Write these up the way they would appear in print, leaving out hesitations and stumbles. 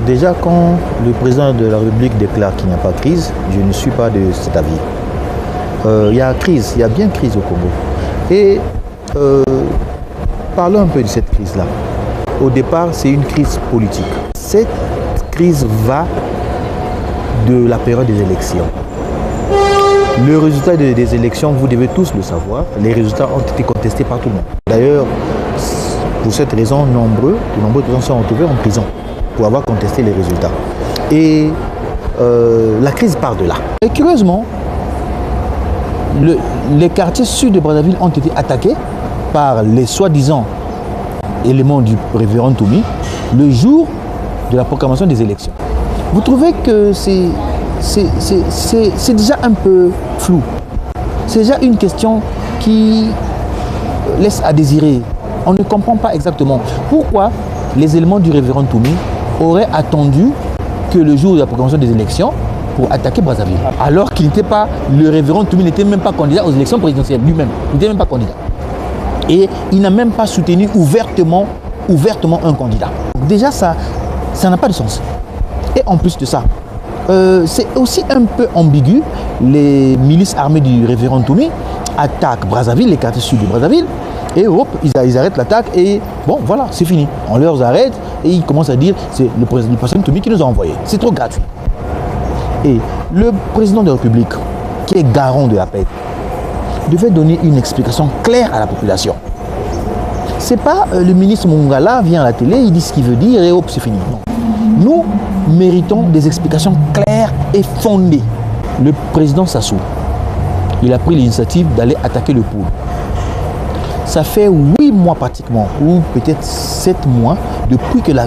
Déjà, quand le président de la République déclare qu'il n'y a pas de crise, je ne suis pas de cet avis. Il y a crise, il y a bien crise au Congo. Et parlons un peu de cette crise-là. Au départ, c'est une crise politique. Cette crise va de la période des élections. Le résultat des élections, vous devez tous le savoir, les résultats ont été contestés par tout le monde. D'ailleurs, pour cette raison, de nombreux personnes sont retrouvés en prison pour avoir contesté les résultats. Et la crise part de là. Et curieusement, les quartiers sud de Brazzaville ont été attaqués par les soi-disant éléments du révérend Toumi le jour de la proclamation des élections. Vous trouvez que c'est déjà un peu flou. C'est déjà une question qui laisse à désirer. On ne comprend pas exactement pourquoi les éléments du révérend Toumi auraient attendu que le jour de la proclamation des élections pour attaquer Brazzaville. Alors qu'il n'était pas, le révérend Toumi n'était même pas candidat aux élections présidentielles lui-même. Il n'était même pas candidat. Et il n'a même pas soutenu ouvertement un candidat. Déjà, ça n'a pas de sens. Et en plus de ça, c'est aussi un peu ambigu. Les milices armées du révérend Toumi attaquent Brazzaville, les quartiers sud de Brazzaville, et hop, ils arrêtent l'attaque et bon, voilà, c'est fini. On leur arrête et ils commencent à dire c'est le président Toumi qui nous a envoyés. C'est trop gratuit. Et le président de la République, qui est garant de la paix, devait donner une explication claire à la population. C'est pas le ministre Mongala vient à la télé, il dit ce qu'il veut dire et hop, c'est fini. Non. Nous méritons des explications claires et fondées. Le président Sassou, il a pris l'initiative d'aller attaquer le pôle. Ça fait 8 mois pratiquement, ou peut-être 7 mois, depuis que la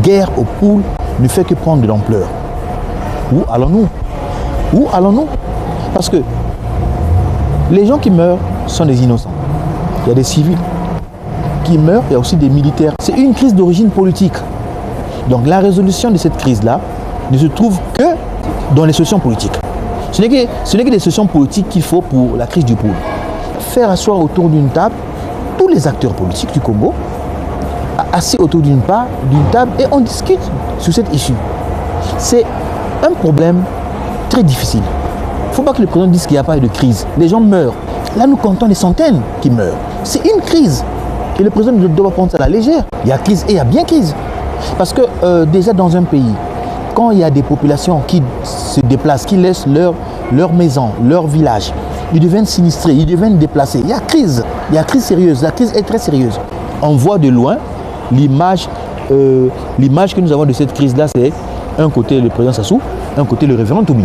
guerre au pôle ne fait que prendre de l'ampleur. Où allons-nous? Où allons-nous? Parce que les gens qui meurent sont des innocents. Il y a des civils qui meurent, il y a aussi des militaires. C'est une crise d'origine politique. Donc la résolution de cette crise-là ne se trouve que dans les solutions politiques. Ce n'est que des solutions politiques qu'il faut pour la crise du pôle. Faire asseoir autour d'une table tous les acteurs politiques du Congo, assis autour d'une table et on discute sur cette issue. C'est un problème très difficile. Il ne faut pas que le président dise qu'il n'y a pas de crise. Les gens meurent. Là, nous comptons des centaines qui meurent. C'est une crise. Et le président ne doit pas prendre ça à la légère. Il y a crise et il y a bien crise. Parce que déjà dans un pays, quand il y a des populations qui se déplacent, qui laissent leur maison, leur village, ils deviennent sinistrés, ils deviennent déplacés. Il y a crise sérieuse, la crise est très sérieuse. On voit de loin l'image que nous avons de cette crise-là, c'est un côté le président Sassou, un côté le révérend Toumi.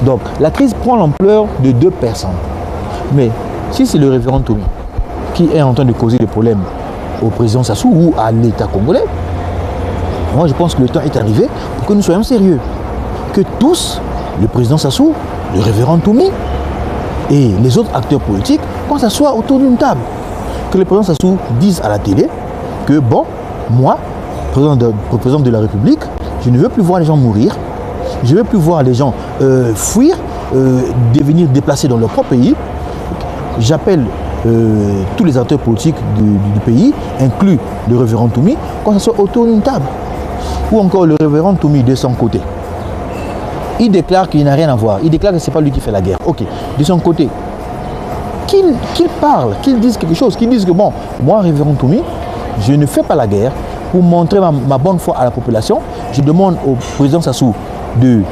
Donc la crise prend l'ampleur de 2 personnes. Mais si c'est le révérend Toumi qui est en train de causer des problèmes au président Sassou ou à l'État congolais, moi je pense que le temps est arrivé pour que nous soyons sérieux. Que tous, le président Sassou, le révérend Toumi et les autres acteurs politiques, qu'on s'assoie autour d'une table. Que le président Sassou dise à la télé que bon, moi, président de la République, je ne veux plus voir les gens mourir, je ne veux plus voir les gens fuir, devenir déplacés dans leur propre pays. J'appelle tous les acteurs politiques du pays, inclus le révérend Toumi, qu'on s'assoie autour d'une table. Ou encore le révérend Toumi de son côté. Il déclare qu'il n'a rien à voir. Il déclare que ce n'est pas lui qui fait la guerre. Ok. De son côté, qu'il parle, qu'il dise quelque chose, qu'il dise que bon, moi, révérend Toumi, je ne fais pas la guerre pour montrer ma bonne foi à la population. Je demande au président Sassou de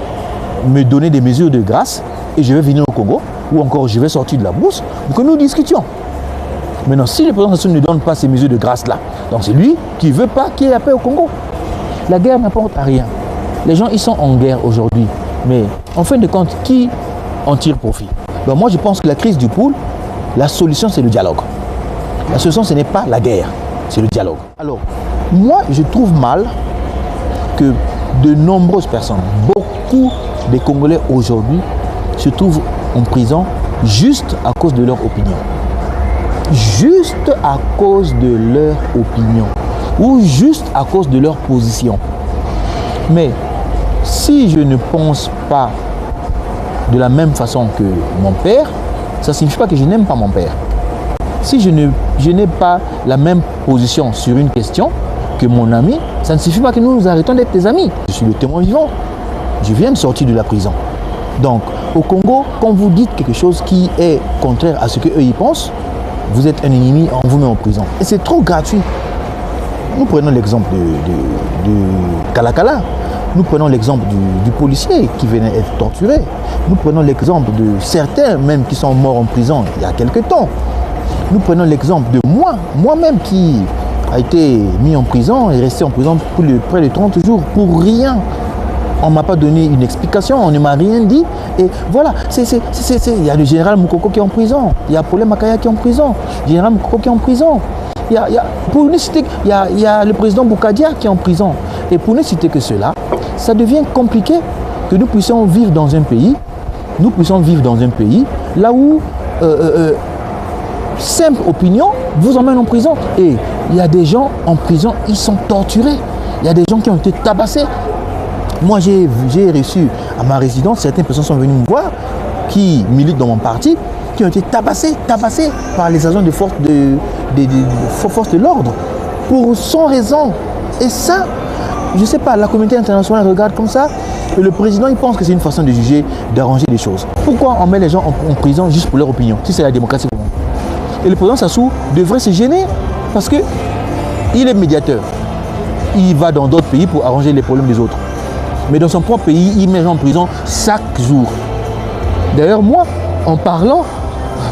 me donner des mesures de grâce et je vais venir au Congo ou encore je vais sortir de la bourse pour que nous discutions. Maintenant, si le président Sassou ne donne pas ces mesures de grâce-là, donc c'est lui qui ne veut pas qu'il y ait la paix au Congo. La guerre n'apporte à rien. Les gens, ils sont en guerre aujourd'hui. Mais en fin de compte, qui en tire profit? Donc moi, je pense que la crise du pôle, la solution, c'est le dialogue. La solution, ce n'est pas la guerre, c'est le dialogue. Alors, moi, je trouve mal que de nombreuses personnes, beaucoup des Congolais aujourd'hui, se trouvent en prison juste à cause de leur opinion. Juste à cause de leur opinion. Ou juste à cause de leur position. Mais si je ne pense pas de la même façon que mon père, ça ne signifie pas que je n'aime pas mon père. Si je n'ai pas la même position sur une question que mon ami, Ça ne suffit pas que nous arrêtons d'être des amis. Je suis le témoin vivant. Je viens de sortir de la prison. Donc, au Congo, quand vous dites quelque chose qui est contraire à ce qu'eux y pensent, vous êtes un ennemi, on vous met en prison. Et c'est trop gratuit. Nous prenons l'exemple de Kalakala. Nous prenons l'exemple du policier qui venait être torturé. Nous prenons l'exemple de certains même qui sont morts en prison il y a quelque temps. Nous prenons l'exemple de moi-même qui a été mis en prison et resté en prison pour près de 30 jours pour rien. On ne m'a pas donné une explication, on ne m'a rien dit. Et voilà, il y a le général Moukoko qui est en prison. Il y a Paulin Makaya qui est en prison. Le général Moukoko qui est en prison. Il y a le président Boukadia qui est en prison. Et pour ne citer que cela, ça devient compliqué que nous puissions vivre dans un pays, là où simple opinion vous emmène en prison. Et il y a des gens en prison, ils sont torturés. Il y a des gens qui ont été tabassés. Moi, j'ai reçu à ma résidence, certaines personnes sont venues me voir, qui militent dans mon parti, qui ont été tabassés par les agents de force de l'ordre, sans raison. Et ça, je ne sais pas, la communauté internationale regarde comme ça, et le président, il pense que c'est une façon de juger, d'arranger les choses. Pourquoi on met les gens en prison juste pour leur opinion, si c'est la démocratie? Et le président Sassou devrait se gêner, parce qu'il est médiateur. Il va dans d'autres pays pour arranger les problèmes des autres. Mais dans son propre pays, il met les gens en prison chaque jour. D'ailleurs, moi, en parlant,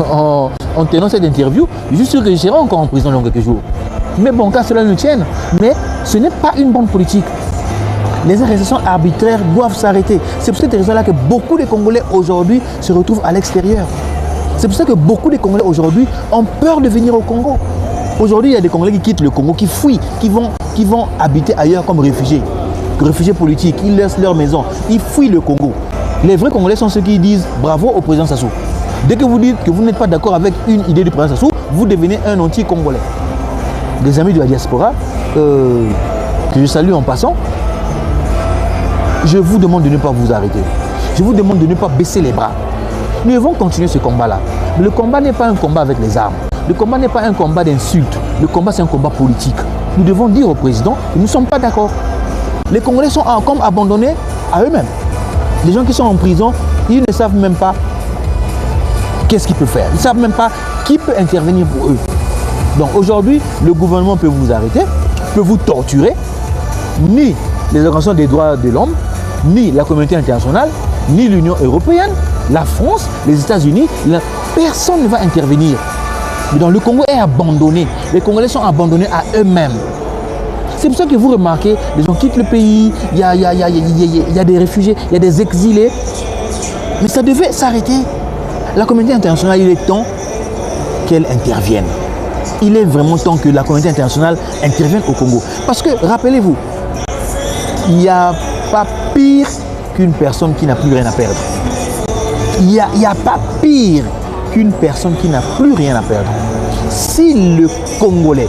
en tenant cette interview, je suis sûr que je serai encore en prison dans quelques jours. Mais bon, qu'à cela ne tienne. Mais ce n'est pas une bonne politique. Les arrestations arbitraires doivent s'arrêter. C'est pour cette raison-là que beaucoup de Congolais aujourd'hui se retrouvent à l'extérieur. C'est pour ça que beaucoup de Congolais aujourd'hui ont peur de venir au Congo. Aujourd'hui, il y a des Congolais qui quittent le Congo, qui fuient, qui vont habiter ailleurs comme réfugiés politiques. Ils laissent leur maison, ils fuient le Congo. Les vrais Congolais sont ceux qui disent bravo au président Sassou. Dès que vous dites que vous n'êtes pas d'accord avec une idée du président Sassou, vous devenez un anti-congolais. Des amis de la diaspora, que je salue en passant, je vous demande de ne pas vous arrêter. Je vous demande de ne pas baisser les bras. Nous devons continuer ce combat-là. Mais le combat n'est pas un combat avec les armes. Le combat n'est pas un combat d'insultes. Le combat, c'est un combat politique. Nous devons dire au président que nous ne sommes pas d'accord. Les Congolais sont comme abandonnés à eux-mêmes. Les gens qui sont en prison, ils ne savent même pas qu'est-ce qu'ils peuvent faire. Ils ne savent même pas qui peut intervenir pour eux. Donc aujourd'hui, le gouvernement peut vous arrêter, peut vous torturer. Ni les organisations des droits de l'homme, ni la communauté internationale, ni l'Union européenne, la France, les États-Unis, personne ne va intervenir. Mais donc le Congo est abandonné. Les Congolais sont abandonnés à eux-mêmes. C'est pour ça que vous remarquez, les gens quittent le pays, il y a des réfugiés, il y a des exilés. Mais ça devait s'arrêter. La communauté internationale, il est temps qu'elle intervienne. Il est vraiment temps que la communauté internationale intervienne au Congo. Parce que, rappelez-vous, il n'y a pas pire qu'une personne qui n'a plus rien à perdre. Il n'y a pas pire qu'une personne qui n'a plus rien à perdre. Si le Congolais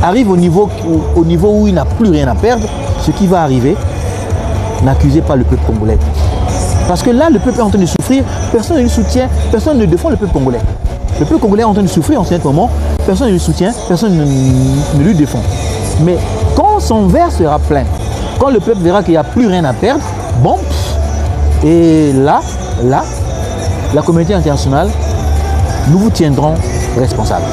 arrive au niveau où il n'a plus rien à perdre, ce qui va arriver, n'accusez pas le peuple congolais. Parce que là, le peuple est en train de souffrir, personne ne le soutient, personne ne défend le peuple congolais. Le peuple congolais est en train de souffrir en ce moment, personne ne le soutient, personne ne lui défend. Mais quand son verre sera plein, quand le peuple verra qu'il n'y a plus rien à perdre, bon, et là, la communauté internationale, nous vous tiendrons responsables.